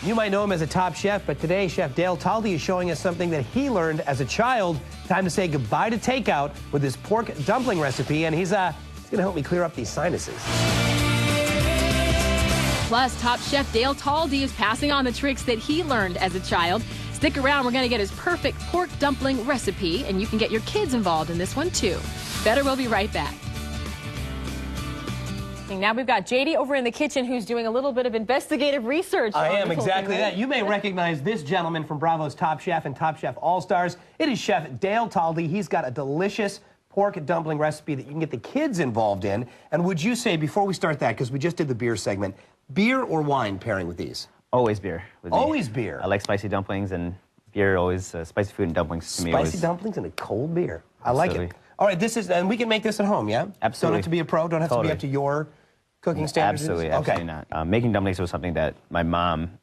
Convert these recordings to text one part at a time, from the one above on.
You might know him as a top chef, but today Chef Dale Talde is showing us something that he learned as a child. Time to say goodbye to takeout with his pork dumpling recipe, and he's going to help me clear up these sinuses. Plus, top chef Dale Talde is passing on the tricks that he learned as a child. Stick around, we're going to get his perfect pork dumpling recipe, and you can get your kids involved in this one too. Better, we'll be right back. Now we've got JD over in the kitchen who's doing a little bit of investigative research. I am exactly that. You may recognize this gentleman from Bravo's Top Chef and Top Chef All-Stars. It is Chef Dale Talde. He's got a delicious pork dumpling recipe that you can get the kids involved in. And would you say, before we start that, because we just did the beer segment, beer or wine pairing with these? Always beer. Always beer. I like spicy dumplings, and beer always, spicy food and dumplings to me always. Spicy dumplings and a cold beer. I like Absolutely. it. All right, this is, and we can make this at home, yeah? Absolutely. Don't have to be a pro, don't have to be up to your cooking standards? Absolutely, Okay. absolutely not. Making dumplings was something that my mom,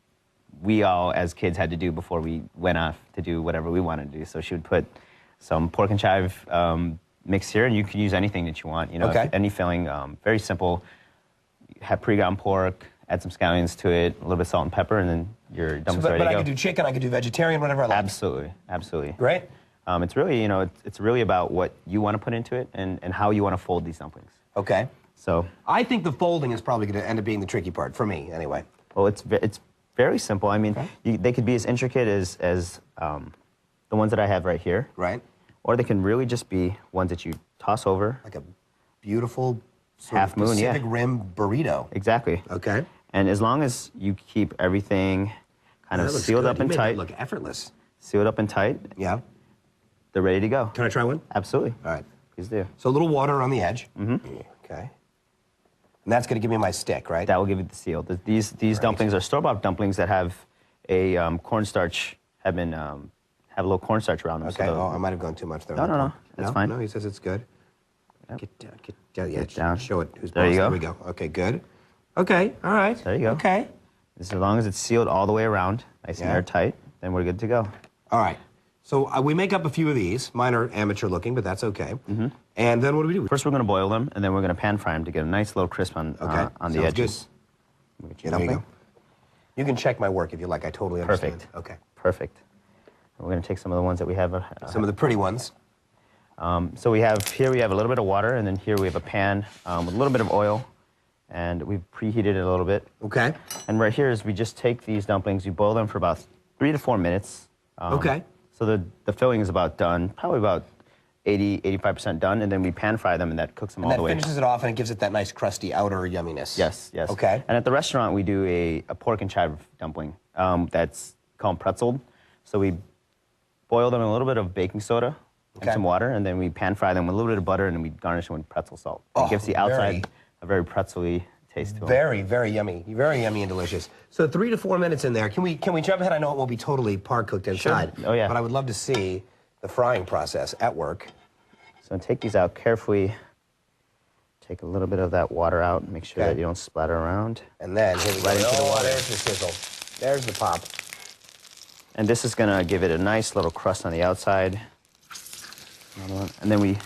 we all as kids had to do before we went off to do whatever we wanted to do. So she would put some pork and chive mix here, and you can use anything that you want. You know, any filling, very simple. Have pre-ground pork, add some scallions to it, a little bit of salt and pepper, and then your dumplings are ready to go. But I could do chicken, I could do vegetarian, whatever I like. Absolutely, absolutely. Great. It's really, you know, it's really about what you want to put into it and how you want to fold these dumplings. Okay. So I think the folding is probably going to end up being the tricky part for me, anyway. Well, it's very simple. I mean, they could be as intricate as the ones that I have right here. Right. Or they can really just be ones that you toss over. Like a beautiful half moon, Pacific Rim burrito. Exactly. Okay. And as long as you keep everything kind of sealed up and tight. Look effortless. Sealed up and tight. Yeah. They're ready to go. Can I try one? Absolutely. All right. Please do. So a little water on the edge. Mm-hmm. Okay. And that's going to give me my stick, right? That will give you the seal. These dumplings are store-bought dumplings that have a cornstarch, have a little cornstarch around them. Okay. So I might have gone too much there. No. That's fine. No, he says it's good. Yep. Get down. Yeah, Get down. Show it. Who's there boss. you go. There we go. Okay, good. Okay, all right. There you go. Okay. As long as it's sealed all the way around, nice and airtight, then we're good to go. All right. So we make up a few of these. Mine are amateur looking, but that's okay. Mm-hmm. And then what do we do? First, we're going to boil them, and then we're going to pan fry them to get a nice little crisp on the edges. Good. There you go. You can check my work if you like. I totally understand. Perfect. Okay. Perfect. We're going to take some of the ones that we have. Some of the pretty ones. So we have a little bit of water, and then here we have a pan with a little bit of oil, and we've preheated it a little bit. Okay. And right here is we just take these dumplings, you boil them for about 3 to 4 minutes. Okay. So the filling is about done, probably about 85% done, and then we pan fry them, and that cooks them all the way. And that finishes it off, and it gives it that nice crusty outer yumminess. Yes. Okay. And at the restaurant, we do a pork and chive dumpling that's called Pretzel. So we boil them in a little bit of baking soda and some water, and then we pan fry them with a little bit of butter, and then we garnish them with Pretzel Salt. It gives the outside a very pretzel-y taste to them. Very, very yummy. Very yummy and delicious. So 3 to 4 minutes in there. Can we jump ahead? I know it won't be totally par cooked inside. Sure. Oh, yeah. But I would love to see the frying process at work. So take these out carefully. Take a little bit of that water out. Make sure that you don't splatter around. And then here we go. Right into the water. There's the sizzle. There's the pop. And this is going to give it a nice little crust on the outside. Another one. And then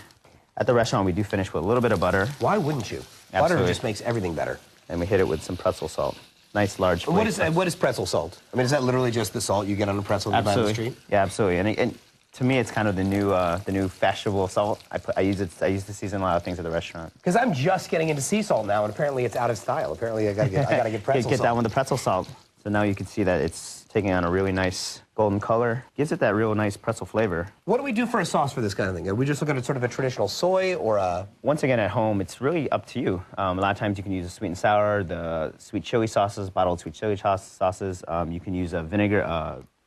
at the restaurant, we do finish with a little bit of butter. Why wouldn't you? Absolutely. Butter just makes everything better. And we hit it with some pretzel salt. Nice, large flake. What is pretzel salt? I mean, is that literally just the salt you get on a pretzel you buy on the street? Yeah, absolutely. And to me, it's kind of the new fashionable salt. I use to season a lot of things at the restaurant. Because I'm just getting into sea salt now, and apparently it's out of style. Apparently I gotta get pretzel salt. Get that one with the pretzel salt. So now you can see that it's taking on a really nice golden color. Gives it that real nice pretzel flavor. What do we do for a sauce for this kind of thing? Are we just looking at sort of a traditional soy or a... Once again, at home, it's really up to you. A lot of times you can use a sweet and sour, the sweet chili sauces, bottled sweet chili sauces. You can use a vinegar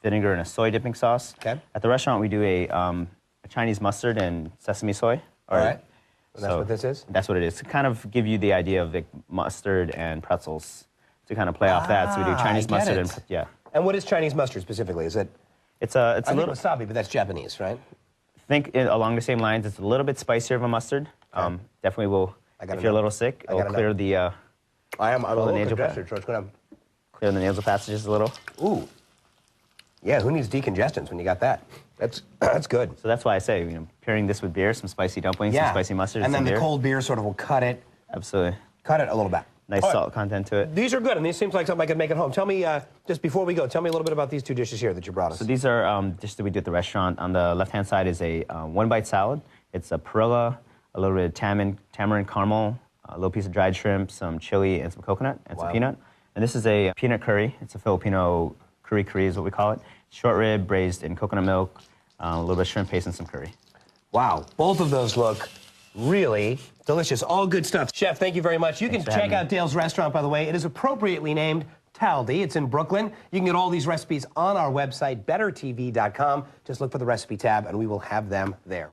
and a soy dipping sauce. Okay. At the restaurant, we do a Chinese mustard and sesame soy. All right. And that's what this is? That's what it is. To kind of give you the idea of the mustard and pretzels. To kind of play off that, so we do Chinese mustard and And what is Chinese mustard specifically? Is it? It's a little wasabi, but that's Japanese, right? Think along the same lines. It's a little bit spicier of a mustard. Okay. Definitely will. If you're a little sick, it'll clear the. I'm a little congested, so it's gonna clear the nasal passages a little. Ooh. Yeah, who needs decongestants when you got that? That's good. So that's why I say, pairing this with beer, some spicy dumplings, some spicy mustard, and then the cold beer sort of will cut it. Absolutely. Cut it a little bit. nice salt content to it. These are good, and these seems like something I could make at home. Tell me, just before we go, tell me a little bit about these two dishes here that you brought us. So these are dishes that we do at the restaurant. On the left-hand side is a one-bite salad. It's a perilla, a little bit of tamarind caramel, a little piece of dried shrimp, some chili, and some coconut, and some peanut. And this is a peanut curry. It's a Filipino curry is what we call it. Short rib braised in coconut milk, a little bit of shrimp paste, and some curry. Wow, both of those look really delicious. All good stuff. Chef, thank you very much. You can check out Dale's restaurant, by the way. It is appropriately named Talde. It's in Brooklyn. You can get all these recipes on our website, bettertv.com. Just look for the recipe tab, and we will have them there.